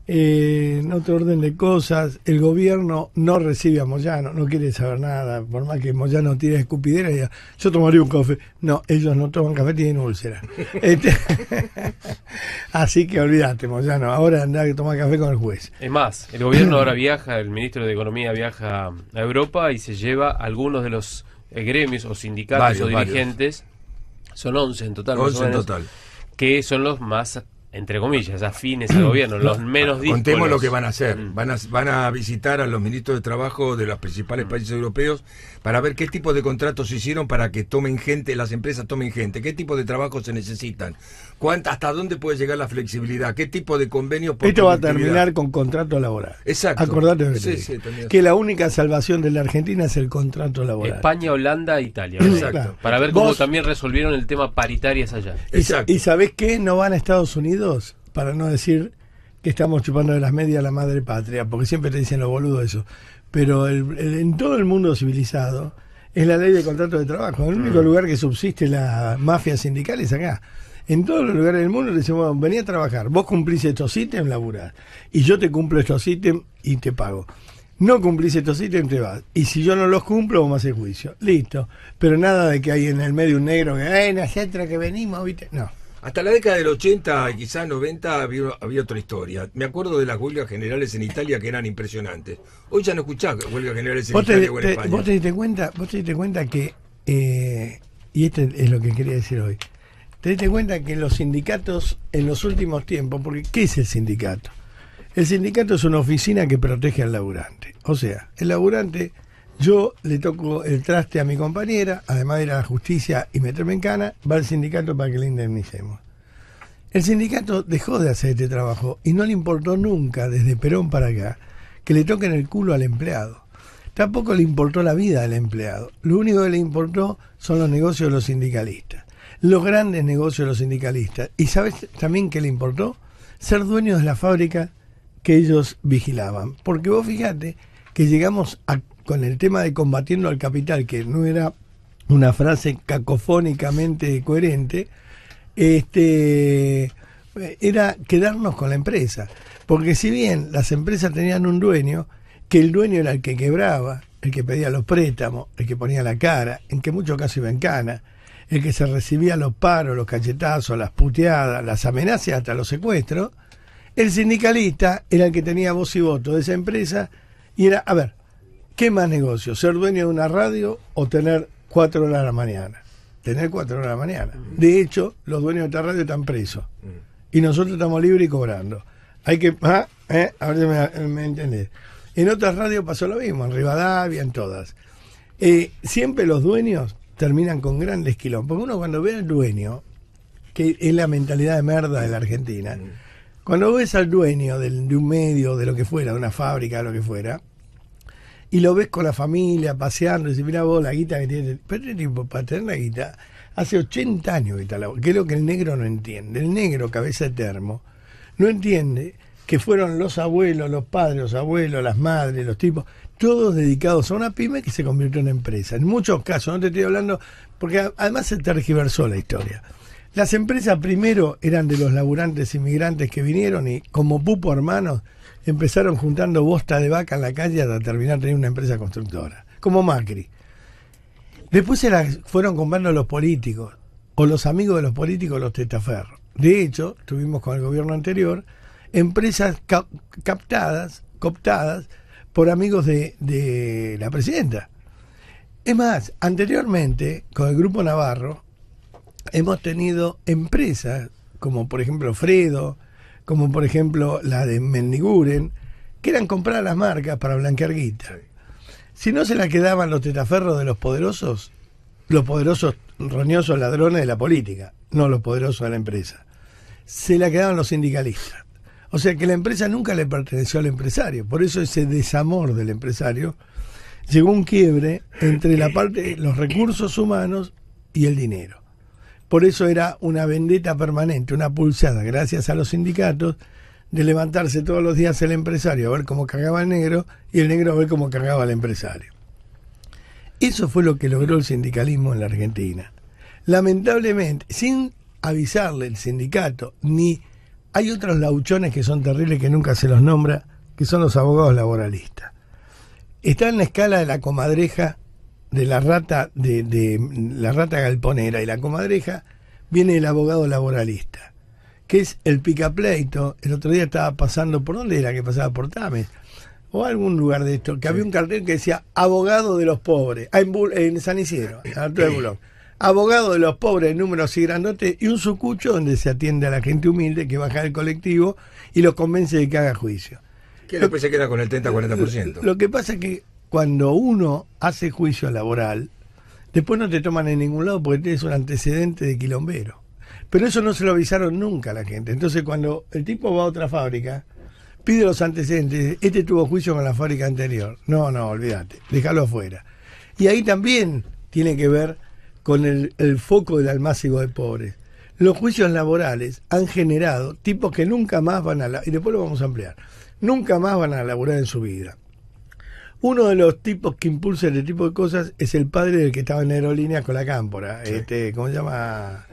En otro orden de cosas, el gobierno no recibe a Moyano, no quiere saber nada, por más que Moyano tire escupidera y diga, yo tomaría un café. No, ellos no toman café, tienen úlcera. Así que olvídate, Moyano, ahora anda a tomar café con el juez. Es más, el gobierno ahora viaja, el ministro de Economía viaja a Europa y se lleva algunos de los gremios o sindicatos o dirigentes, son 11 en total, 11 en total, que son los más, entre comillas, afines al gobierno, los menos díscolos. Contemos lo que van a hacer. Van a visitar a los ministros de trabajo de los principales países europeos para ver qué tipo de contratos se hicieron para que tomen gente, las empresas tomen gente, qué tipo de trabajo se necesitan, hasta dónde puede llegar la flexibilidad, qué tipo de convenios. Esto va a terminar con contrato laboral. Exacto. Acordate que la única salvación de la Argentina es el contrato laboral. España, Holanda, Italia. Exacto. Para ver cómo también resolvieron el tema paritarias allá. Exacto. ¿Y sabés qué? No van a Estados Unidos, para no decir que estamos chupando de las medias a la madre patria, porque siempre te dicen los boludos eso. Pero en todo el mundo civilizado es la ley de contrato de trabajo. El único lugar que subsiste la mafia sindical es acá. En todos los lugares del mundo le decimos, bueno, vení a trabajar, vos cumplís estos ítems, laburás, y yo te cumplo estos ítems y te pago. No cumplís estos ítems, te vas. Y si yo no los cumplo, vos me haces juicio. Listo. Pero nada de que hay en el medio un negro que, nosotros que venimos, ¿viste? No. Hasta la década del 80 y quizás 90 había otra historia. Me acuerdo de las huelgas generales en Italia que eran impresionantes. Hoy ya no escuchás huelgas generales en Italia o en España. Vos te diste cuenta que, y esto es lo que quería decir hoy, te diste cuenta que los sindicatos en los últimos tiempos, porque ¿qué es el sindicato? El sindicato es una oficina que protege al laburante. O sea, el laburante, yo le toco el traste a mi compañera, además de ir a la justicia y meterme en cana, va al sindicato para que le indemnicemos. El sindicato dejó de hacer este trabajo y no le importó nunca, desde Perón para acá, que le toquen el culo al empleado. Tampoco le importó la vida del empleado. Lo único que le importó son los negocios de los sindicalistas. Los grandes negocios de los sindicalistas. ¿Y sabes también qué le importó? Ser dueños de la fábrica que ellos vigilaban. Porque vos fíjate que llegamos con el tema de combatiendo al capital, que no era una frase cacofónicamente coherente, era quedarnos con la empresa. Porque si bien las empresas tenían un dueño, que el dueño era el que quebraba, el que pedía los préstamos, el que ponía la cara, en que en muchos casos iba en cana, el que se recibía los paros, los cachetazos, las puteadas, las amenazas, hasta los secuestros, el sindicalista era el que tenía voz y voto de esa empresa y era, a ver, ¿qué más negocio? ¿Ser dueño de una radio o tener 4 horas a la mañana? Tener 4 horas a la mañana. De hecho, los dueños de esta radio están presos y nosotros estamos libres y cobrando. Hay que, a ver si me entendés. En otras radios pasó lo mismo, en Rivadavia, en todas. Siempre los dueños terminan con grandes quilombos. Porque uno cuando ve al dueño, que es la mentalidad de merda de la Argentina, cuando ves al dueño de un medio, de lo que fuera, de una fábrica, de lo que fuera, y lo ves con la familia paseando, y dices, mira vos la guita que tiene. Pero este tipo, para tener la guita, hace 80 años que está la, que es lo que el negro no entiende. El negro, cabeza de termo, no entiende que fueron los abuelos, los padres, los abuelos, las madres, los tipos, todos dedicados a una pyme que se convirtió en empresa. En muchos casos, no te estoy hablando, porque además se tergiversó la historia. Las empresas primero eran de los laburantes inmigrantes que vinieron y como pupo hermanos empezaron juntando bosta de vaca en la calle hasta terminar teniendo una empresa constructora, como Macri. Después se las fueron comprando los políticos, o los amigos de los políticos, los testaferros. De hecho, tuvimos con el gobierno anterior empresas cooptadas por amigos de la presidenta. Es más, anteriormente, con el Grupo Navarro, hemos tenido empresas, como por ejemplo Fredo, como por ejemplo la de Mendiguren, que eran compradas las marcas para blanquear guita. Si no se la quedaban los testaferros de los poderosos roñosos ladrones de la política, no los poderosos de la empresa, se la quedaban los sindicalistas. O sea que la empresa nunca le perteneció al empresario. Por eso ese desamor del empresario llegó a un quiebre entre la parte, los recursos humanos y el dinero. Por eso era una vendetta permanente, una pulsada, gracias a los sindicatos, de levantarse todos los días el empresario a ver cómo cagaba el negro y el negro a ver cómo cagaba el empresario. Eso fue lo que logró el sindicalismo en la Argentina. Lamentablemente, sin avisarle el sindicato ni hay otros lauchones que son terribles que nunca se los nombra, que son los abogados laboralistas. Está en la escala de la comadreja, de la rata, de la rata galponera, y la comadreja viene el abogado laboralista, que es el picapleito. El otro día estaba pasando, ¿por dónde era que pasaba? Por Tames o algún lugar de esto, que había un cartel que decía abogado de los pobres, en San Isidro, en Alto de Bulón. Abogado de los pobres, número así grandote, y un sucucho donde se atiende a la gente humilde que baja del colectivo y los convence de que haga juicio. Que después se queda con el 30-40%. Lo que pasa es que cuando uno hace juicio laboral, después no te toman en ningún lado porque tienes un antecedente de quilombero. Pero eso no se lo avisaron nunca a la gente. Entonces cuando el tipo va a otra fábrica, pide los antecedentes, este tuvo juicio con la fábrica anterior. No, olvídate, déjalo afuera. Y ahí también tiene que ver con el foco del almácigo de pobres. Los juicios laborales han generado tipos que nunca más van a y después lo vamos a ampliar, nunca más van a laburar en su vida. Uno de los tipos que impulsa este tipo de cosas es el padre del que estaba en aerolíneas con la Cámpora. Sí. ¿Cómo se llama?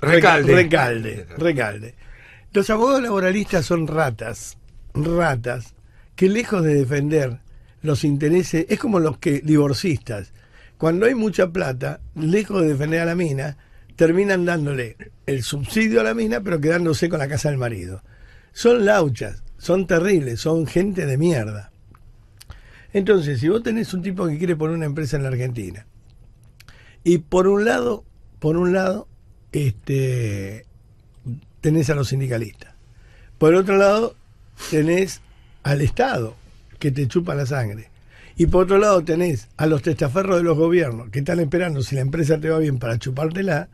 Recalde. Los abogados laboralistas son ratas que lejos de defender los intereses, es como los que divorcistas. Cuando hay mucha plata, lejos de defender a la mina, terminan dándole el subsidio a la mina, pero quedándose con la casa del marido. Son lauchas, son terribles, son gente de mierda. Entonces, si vos tenés un tipo que quiere poner una empresa en la Argentina, y por un lado, tenés a los sindicalistas. Por otro lado, tenés al Estado, que te chupa la sangre. Y por otro lado tenés a los testaferros de los gobiernos, que están esperando si la empresa te va bien para chupártela.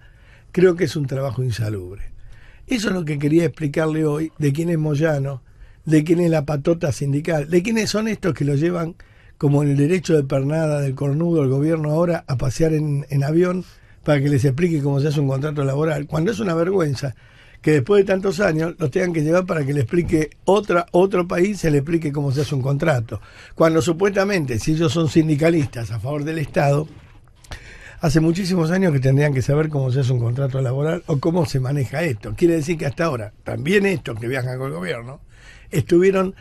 Creo que es un trabajo insalubre. Eso es lo que quería explicarle hoy, de quién es Moyano, de quién es la patota sindical, de quiénes son estos que lo llevan como en el derecho de pernada del cornudo el gobierno ahora a pasear en avión para que les explique cómo se hace un contrato laboral, cuando es una vergüenza que después de tantos años los tengan que llevar para que le explique otro país, se le explique cómo se hace un contrato. Cuando supuestamente, si ellos son sindicalistas a favor del Estado, hace muchísimos años que tendrían que saber cómo se hace un contrato laboral o cómo se maneja esto. Quiere decir que hasta ahora, también estos que viajan con el gobierno, estuvieron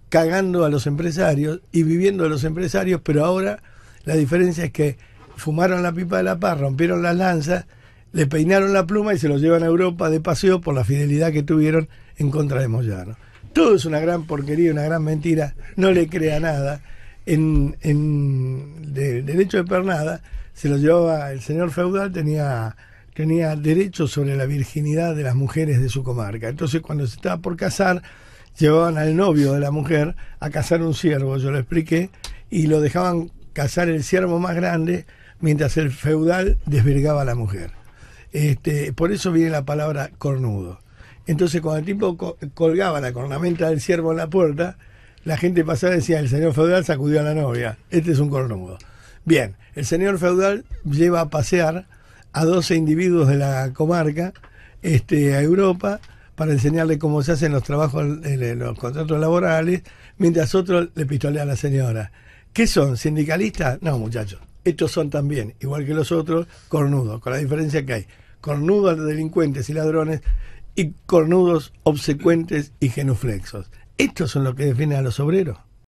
cagando a los empresarios y viviendo de los empresarios, pero ahora la diferencia es que fumaron la pipa de la paz, rompieron las lanzas, le peinaron la pluma y se los llevan a Europa de paseo por la fidelidad que tuvieron en contra de Moyano. Todo es una gran porquería, una gran mentira, no le crea nada. En derecho de pernada se lo llevaba el señor feudal, tenía derechos sobre la virginidad de las mujeres de su comarca. Entonces cuando se estaba por casar, llevaban al novio de la mujer a cazar un ciervo, yo lo expliqué, y lo dejaban cazar el ciervo más grande mientras el feudal desvergaba a la mujer. Por eso viene la palabra cornudo. Entonces cuando el tipo colgaba la cornamenta del ciervo en la puerta, la gente pasaba y decía, el señor feudal sacudió a la novia, este es un cornudo. Bien, el señor feudal lleva a pasear a 12 individuos de la comarca a Europa para enseñarle cómo se hacen los trabajos, los contratos laborales, mientras otros le pistolean a la señora. ¿Qué son? ¿Sindicalistas? No, muchachos. Estos son también, igual que los otros, cornudos, con la diferencia que hay cornudos delincuentes y ladrones y cornudos obsecuentes y genuflexos. ¿Estos son los que definen a los obreros?